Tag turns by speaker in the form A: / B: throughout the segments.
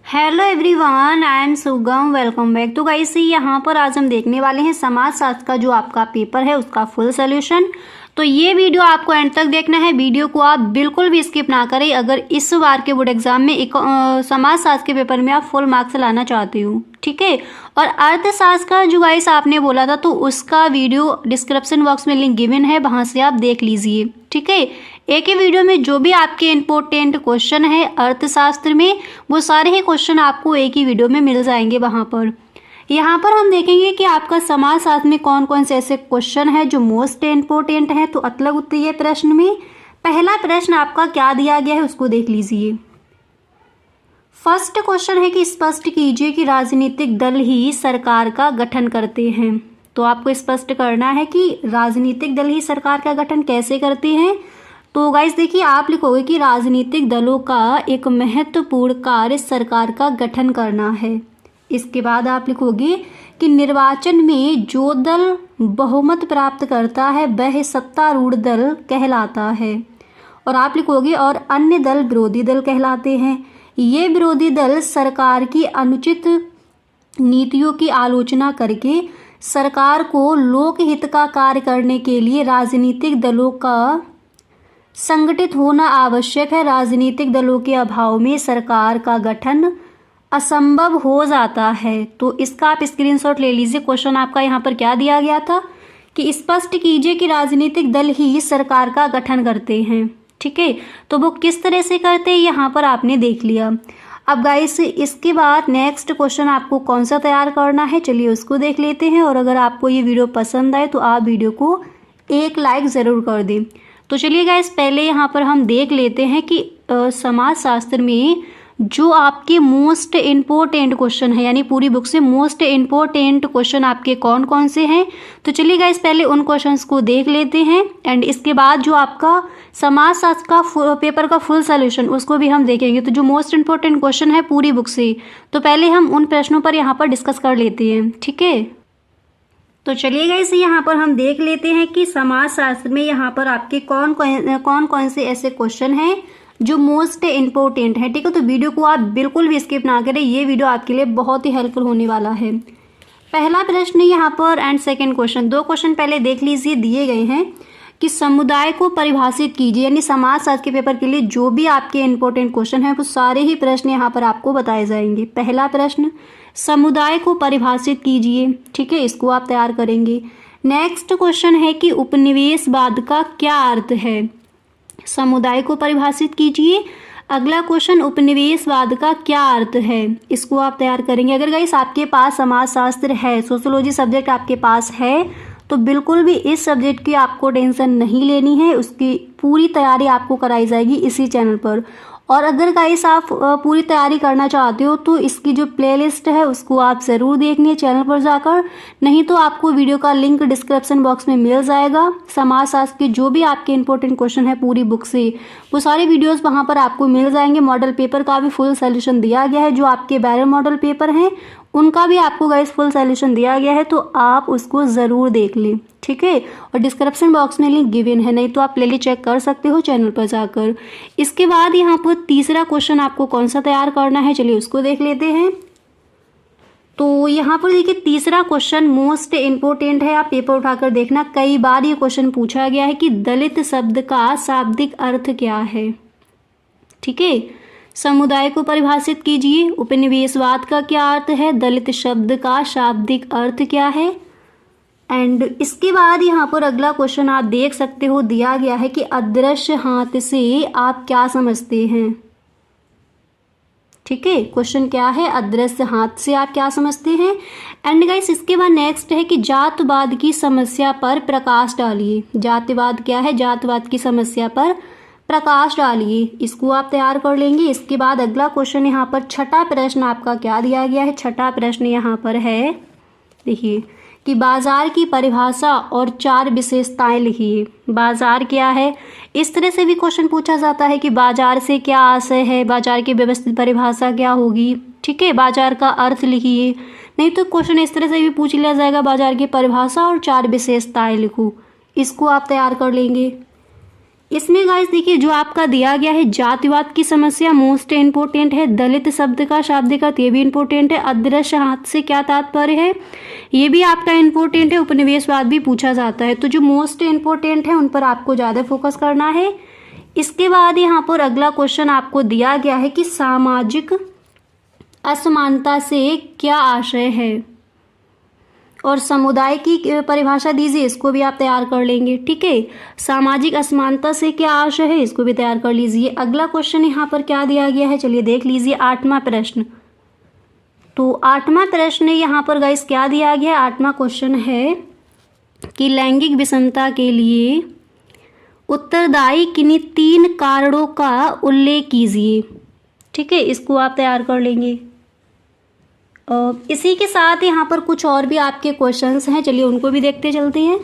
A: Hello everyone, I am सुगम। Welcome back. तो guys यहाँ पर आज हम देखने वाले हैं समाजशास्त्र का जो आपका पेपर है उसका फुल सोल्यूशन। तो ये वीडियो आपको एंड तक देखना है। वीडियो को आप बिल्कुल भी स्किप ना करें अगर इस बार के बोर्ड एग्जाम में समाजशास्त्र के पेपर में आप फुल मार्क्स लाना चाहते हो, ठीक है। और अर्थशास्त्र का जो गाइस आपने बोला था तो उसका वीडियो डिस्क्रिप्शन बॉक्स में लिंक गिवन है, वहाँ से आप देख लीजिए, ठीक है। एक ही वीडियो में जो भी आपके इम्पोर्टेंट क्वेश्चन है अर्थशास्त्र में वो सारे ही क्वेश्चन आपको एक ही वीडियो में मिल जाएंगे। वहाँ पर यहाँ पर हम देखेंगे कि आपका समाजशास्त्र में कौन कौन से ऐसे क्वेश्चन है जो मोस्ट इम्पोर्टेंट है। तो अतलग उत्तरीय प्रश्न में पहला प्रश्न आपका क्या दिया गया है उसको देख लीजिए। फर्स्ट क्वेश्चन है कि स्पष्ट कीजिए कि राजनीतिक दल ही सरकार का गठन करते हैं। तो आपको स्पष्ट करना है कि राजनीतिक दल ही सरकार का गठन कैसे करते हैं। तो गाइस देखिए, आप लिखोगे कि राजनीतिक दलों का एक महत्वपूर्ण कार्य सरकार का गठन करना है। इसके बाद आप लिखोगे कि निर्वाचन में जो दल बहुमत प्राप्त करता है वह सत्तारूढ़ दल कहलाता है। और आप लिखोगे और अन्य दल विरोधी दल कहलाते हैं। ये विरोधी दल सरकार की अनुचित नीतियों की आलोचना करके सरकार को लोकहित का कार्य करने के लिए राजनीतिक दलों का संगठित होना आवश्यक है। राजनीतिक दलों के अभाव में सरकार का गठन असंभव हो जाता है। तो इसका आप स्क्रीनशॉट ले लीजिए। क्वेश्चन आपका यहाँ पर क्या दिया गया था कि स्पष्ट कीजिए कि राजनीतिक दल ही सरकार का गठन करते हैं, ठीक है। तो वो किस तरह से करते हैं यहाँ पर आपने देख लिया। अब गाइस इसके बाद नेक्स्ट क्वेश्चन आपको कौन सा तैयार करना है, चलिए उसको देख लेते हैं। और अगर आपको ये वीडियो पसंद आए तो आप वीडियो को एक लाइक ज़रूर कर दें। तो चलिए गाइस पहले यहाँ पर हम देख लेते हैं कि समाजशास्त्र में जो आपके मोस्ट इम्पोर्टेंट क्वेश्चन है, यानी पूरी बुक से मोस्ट इम्पोर्टेंट क्वेश्चन आपके कौन कौन से हैं। तो चलिए गाइस पहले उन क्वेश्चंस को देख लेते हैं एंड इसके बाद जो आपका समाजशास्त्र का पेपर का फुल सोल्यूशन उसको भी हम देखेंगे। तो जो मोस्ट इम्पोर्टेंट क्वेश्चन है पूरी बुक से, तो पहले हम उन प्रश्नों पर यहाँ पर डिस्कस कर लेते हैं, ठीक है। तो चलिए गाइस यहाँ पर हम देख लेते हैं कि समाजशास्त्र में यहाँ पर आपके कौन कौन से ऐसे क्वेश्चन हैं जो मोस्ट इम्पोर्टेंट है, ठीक है। तो वीडियो को आप बिल्कुल भी स्किप ना करें, ये वीडियो आपके लिए बहुत ही हेल्पफुल होने वाला है। पहला प्रश्न यहाँ पर एंड सेकंड क्वेश्चन, दो क्वेश्चन पहले देख लीजिए। दिए गए हैं कि समुदाय को परिभाषित कीजिए, यानी समाजशास्त्र के पेपर के लिए जो भी आपके इम्पोर्टेंट क्वेश्चन हैं वो सारे ही प्रश्न यहाँ पर आपको बताए जाएंगे। पहला प्रश्न समुदाय को परिभाषित कीजिए, ठीक है, इसको आप तैयार करेंगे। नेक्स्ट क्वेश्चन है कि उपनिवेशवाद का क्या अर्थ है, समुदाय को परिभाषित कीजिए। अगला क्वेश्चन उपनिवेशवाद का क्या अर्थ है, इसको आप तैयार करेंगे। अगर गाइस आपके पास समाजशास्त्र है, सोशियोलॉजी सब्जेक्ट आपके पास है, तो बिल्कुल भी इस सब्जेक्ट की आपको टेंशन नहीं लेनी है, उसकी पूरी तैयारी आपको कराई जाएगी इसी चैनल पर। और अगर गाइस आप पूरी तैयारी करना चाहते हो तो इसकी जो प्लेलिस्ट है उसको आप ज़रूर देखिए चैनल पर जाकर, नहीं तो आपको वीडियो का लिंक डिस्क्रिप्शन बॉक्स में मिल जाएगा। समाजशास्त्र के जो भी आपके इंपॉर्टेंट क्वेश्चन है पूरी बुक से वो सारे वीडियोस वहां पर आपको मिल जाएंगे। मॉडल पेपर का भी फुल सोल्यूशन दिया गया है, जो आपके बैरर मॉडल पेपर हैं उनका भी आपको गाइस फुल सोल्यूशन दिया गया है, तो आप उसको ज़रूर देख लें, ठीक है। और डिस्क्रिप्शन बॉक्स में लिंक गिवन है, नहीं तो आप प्लेलिस्ट चेक कर सकते हो चैनल पर जाकर। इसके बाद यहाँ पर तीसरा क्वेश्चन आपको कौन सा तैयार करना है, चलिए उसको देख लेते हैं। तो यहाँ पर देखिए तीसरा क्वेश्चन मोस्ट इम्पोर्टेंट है, आप पेपर उठाकर देखना। कई बार ये क्वेश्चन पूछा गया है कि दलित शब्द का शाब्दिक अर्थ क्या है, ठीक है। समुदाय को परिभाषित कीजिए, उपनिवेशवाद का क्या अर्थ है, दलित शब्द का शाब्दिक अर्थ क्या है। एंड इसके बाद यहाँ पर अगला क्वेश्चन आप देख सकते हो, दिया गया है कि अदृश्य हाथ से आप क्या समझते हैं, ठीक है। क्वेश्चन क्या है, अदृश्य हाथ से आप क्या समझते हैं। एंड गाइस इसके बाद नेक्स्ट है कि जातवाद की समस्या पर प्रकाश डालिए। जातिवाद क्या है, जातवाद की समस्या पर प्रकाश डालिए, इसको आप तैयार कर लेंगे। इसके बाद अगला क्वेश्चन यहाँ पर छठा प्रश्न आपका क्या दिया गया है, छठा प्रश्न यहाँ पर है देखिए कि बाजार की परिभाषा और 4 विशेषताएं लिखिए। बाजार क्या है, इस तरह से भी क्वेश्चन पूछा जाता है कि बाजार से क्या आशय है, बाजार की व्यवस्थित परिभाषा क्या होगी, ठीक है। बाजार का अर्थ लिखिए, नहीं तो क्वेश्चन इस तरह से भी पूछ लिया जाएगा बाजार की परिभाषा और 4 विशेषताएं लिखो, इसको आप तैयार कर लेंगे। इसमें गाइस देखिए जो आपका दिया गया है जातिवाद की समस्या मोस्ट इम्पोर्टेंट है। दलित शब्द का शाब्दिक अर्थ ये भी इम्पोर्टेंट है। अदृश्य हाथ से क्या तात्पर्य है ये भी आपका इम्पोर्टेंट है। उपनिवेशवाद भी पूछा जाता है। तो जो मोस्ट इम्पोर्टेंट है उन पर आपको ज़्यादा फोकस करना है। इसके बाद यहाँ पर अगला क्वेश्चन आपको दिया गया है कि सामाजिक असमानता से क्या आशय है, और समुदाय की परिभाषा दीजिए, इसको भी आप तैयार कर लेंगे। ठीक है, सामाजिक असमानता से क्या आशय है इसको भी तैयार कर लीजिए। अगला क्वेश्चन यहाँ पर क्या दिया गया है चलिए देख लीजिए। 8वां प्रश्न, तो 8वां प्रश्न यहाँ पर गाइस क्या दिया गया है। 8वां क्वेश्चन है कि लैंगिक विषमता के लिए उत्तरदायी किन्हीं 3 कारणों का उल्लेख कीजिए। ठीक है, इसको आप तैयार कर लेंगे। इसी के साथ यहाँ पर कुछ और भी आपके क्वेश्चंस हैं, चलिए उनको भी देखते चलते हैं।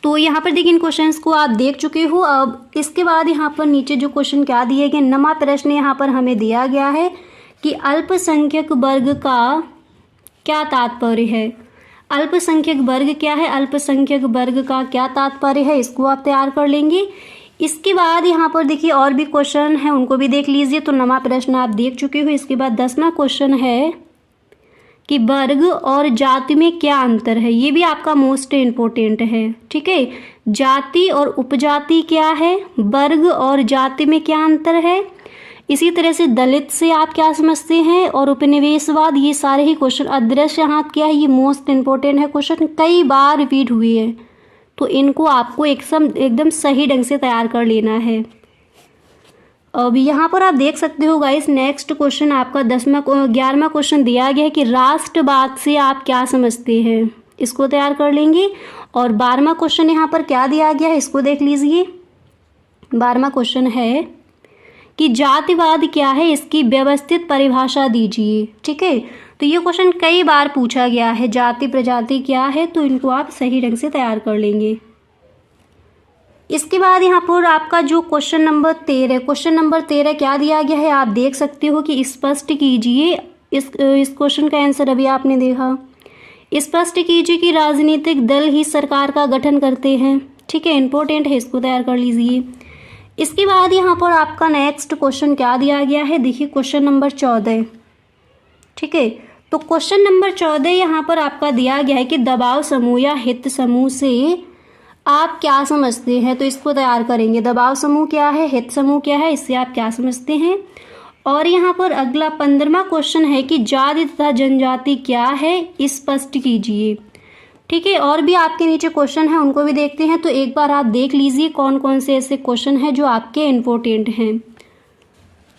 A: तो यहाँ पर देखिए इन क्वेश्चंस को आप देख चुके हो। अब इसके बाद यहाँ पर नीचे जो क्वेश्चन क्या दिए गए, 9वां प्रश्न यहाँ पर हमें दिया गया है कि अल्पसंख्यक वर्ग का क्या तात्पर्य है। अल्पसंख्यक वर्ग क्या है, अल्पसंख्यक वर्ग का क्या तात्पर्य है, इसको आप तैयार कर लेंगे। इसके बाद यहाँ पर देखिए और भी क्वेश्चन है, उनको भी देख लीजिए। तो 9वां प्रश्न आप देख चुके हो। इसके बाद 10वां क्वेश्चन है कि वर्ग और जाति में क्या अंतर है, ये भी आपका मोस्ट इम्पोर्टेंट है। ठीक है, जाति और उपजाति क्या है, वर्ग और जाति में क्या अंतर है। इसी तरह से दलित से आप क्या समझते हैं, और उपनिवेशवाद, ये सारे ही क्वेश्चन। अदृश्य हाथ क्या है, ये मोस्ट इम्पोर्टेंट है, क्वेश्चन कई बार रिपीट हुए हैं, तो इनको आपको एकदम सही ढंग से तैयार कर लेना है। अब यहाँ पर आप देख सकते हो गाइस, नेक्स्ट क्वेश्चन आपका 11वां क्वेश्चन दिया गया है कि राष्ट्रवाद से आप क्या समझते हैं, इसको तैयार कर लेंगे। और 12वां क्वेश्चन यहाँ पर क्या दिया गया है, इसको देख लीजिए। 12वां क्वेश्चन है कि जातिवाद क्या है, इसकी व्यवस्थित परिभाषा दीजिए। ठीक है, तो ये क्वेश्चन कई बार पूछा गया है, जाति प्रजाति क्या है, तो इनको आप सही ढंग से तैयार कर लेंगे। इसके बाद यहाँ पर आपका जो क्वेश्चन नंबर 13 क्या दिया गया है, आप देख सकते हो कि स्पष्ट कीजिए। इस क्वेश्चन का आंसर अभी आपने देखा। स्पष्ट कीजिए कि राजनीतिक दल ही सरकार का गठन करते हैं। ठीक है, इंपॉर्टेंट है, इसको तैयार कर लीजिए। इसके बाद यहाँ पर आपका नेक्स्ट क्वेश्चन क्या दिया गया है, देखिए क्वेश्चन नंबर 14। ठीक है, तो क्वेश्चन नंबर 14 यहाँ पर आपका दिया गया है कि दबाव समूह या हित समूह से आप क्या समझते हैं, तो इसको तैयार करेंगे। दबाव समूह क्या है, हित समूह क्या है, इससे आप क्या समझते हैं। और यहाँ पर अगला 15वां क्वेश्चन है कि जाति तथा जनजाति क्या है, स्पष्ट कीजिए। ठीक है, और भी आपके नीचे क्वेश्चन है, उनको भी देखते हैं। तो एक बार आप देख लीजिए कौन कौन से ऐसे क्वेश्चन हैं जो आपके इम्पोर्टेंट हैं।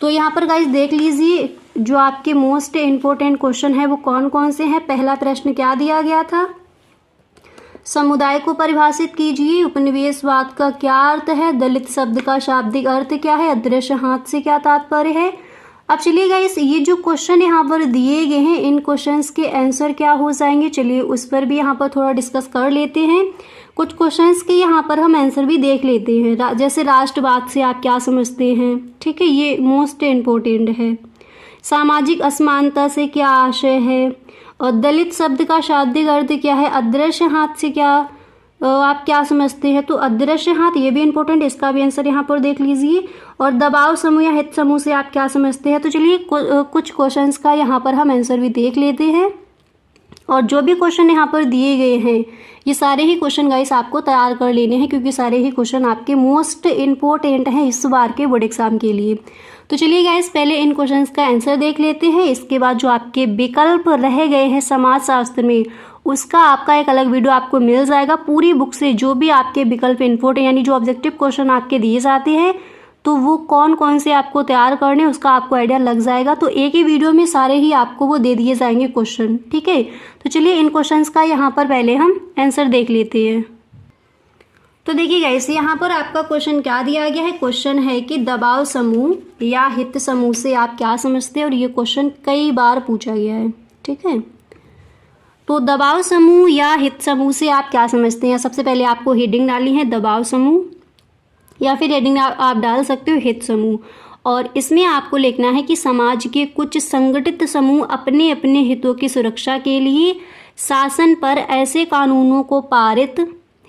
A: तो यहाँ पर गाइस देख लीजिए जो आपके मोस्ट इम्पोर्टेंट क्वेश्चन है वो कौन कौन से हैं। पहला प्रश्न क्या दिया गया था, समुदाय को परिभाषित कीजिए। उपनिवेशवाद का क्या अर्थ है, दलित शब्द का शाब्दिक अर्थ क्या है, अदृश्य हाथ से क्या तात्पर्य है। अब चलिए गाइस ये जो क्वेश्चन यहाँ पर दिए गए हैं, इन क्वेश्चंस के आंसर क्या हो जाएंगे, चलिए उस पर भी यहाँ पर थोड़ा डिस्कस कर लेते हैं। कुछ क्वेश्चंस के यहाँ पर हम आंसर भी देख लेते हैं। जैसे राष्ट्रवाद से आप क्या समझते हैं। ठीक है, ये मोस्ट इम्पोर्टेंट है। सामाजिक असमानता से क्या आशय है, और दलित शब्द का शाब्दिक अर्थ क्या है, अदृश्य हाथ से क्या आप क्या समझते हैं। तो अदृश्य हाथ ये भी इम्पोर्टेंट, इसका भी आंसर यहाँ पर देख लीजिए। और दबाव समूह या हित समूह से आप क्या समझते हैं। तो चलिए कुछ क्वेश्चंस का यहाँ पर हम आंसर भी देख लेते हैं। और जो भी क्वेश्चन यहाँ पर दिए गए हैं ये सारे ही क्वेश्चन गाइस आपको तैयार कर लेने हैं, क्योंकि सारे ही क्वेश्चन आपके मोस्ट इम्पोर्टेंट हैं इस बार के बोर्ड एग्जाम के लिए। तो चलिए गाइस पहले इन क्वेश्चंस का आंसर देख लेते हैं। इसके बाद जो आपके विकल्प रह गए हैं समाजशास्त्र में, उसका आपका एक अलग वीडियो आपको मिल जाएगा। पूरी बुक से जो भी आपके विकल्प इम्पोर्टेंट यानी जो ऑब्जेक्टिव क्वेश्चन आपके दिए जाते हैं, तो वो कौन कौन से आपको तैयार करने उसका आपको आइडिया लग जाएगा। तो एक ही वीडियो में सारे ही आपको वो दे दिए जाएंगे क्वेश्चन। ठीक है, तो चलिए इन क्वेश्चंस का यहाँ पर पहले हम आंसर देख लेते हैं। तो देखिए गाइस यहाँ पर आपका क्वेश्चन क्या दिया गया है, क्वेश्चन है कि दबाव समूह या हित समूह से आप क्या समझते हैं, और ये क्वेश्चन कई बार पूछा गया है। ठीक है, तो दबाव समूह या हित समूह से आप क्या समझते हैं। सबसे पहले आपको हेडिंग डालनी है दबाव समूह, या फिर हेडिंग आप डाल सकते हो हित समूह। और इसमें आपको लिखना है कि समाज के कुछ संगठित समूह अपने अपने हितों की सुरक्षा के लिए शासन पर ऐसे कानूनों को पारित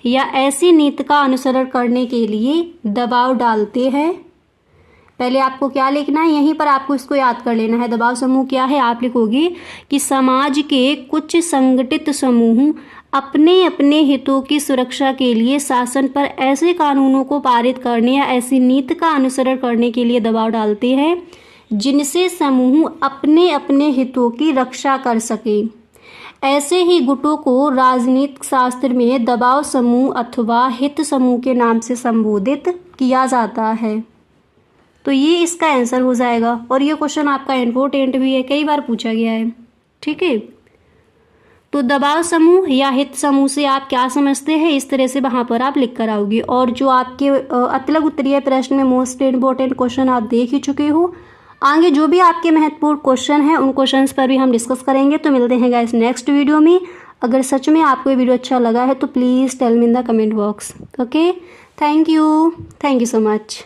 A: या ऐसी नीति का अनुसरण करने के लिए दबाव डालते हैं। पहले आपको क्या लिखना है, यहीं पर आपको इसको याद कर लेना है। दबाव समूह क्या है, आप लिखोगे कि समाज के कुछ संगठित समूह अपने अपने हितों की सुरक्षा के लिए शासन पर ऐसे कानूनों को पारित करने या ऐसी नीति का अनुसरण करने के लिए दबाव डालते हैं जिनसे समूह अपने अपने हितों की रक्षा कर सके। ऐसे ही गुटों को राजनीतिक शास्त्र में दबाव समूह अथवा हित समूह के नाम से संबोधित किया जाता है। तो ये इसका आंसर हो जाएगा। और ये क्वेश्चन आपका इम्पोर्टेंट भी है, कई बार पूछा गया है। ठीक है, तो दबाव समूह या हित समूह से आप क्या समझते हैं, इस तरह से वहाँ पर आप लिख कर आओगे। और जो आपके अतलग उत्तरीय प्रश्न में मोस्ट इम्पोर्टेंट क्वेश्चन आप देख ही चुके हो। आगे जो भी आपके महत्वपूर्ण क्वेश्चन हैं उन क्वेश्चंस पर भी हम डिस्कस करेंगे। तो मिलते हैं गाइस नेक्स्ट वीडियो में। अगर सच में आपको ये वीडियो अच्छा लगा है तो please tell me in the comment box. Okay, thank you so much.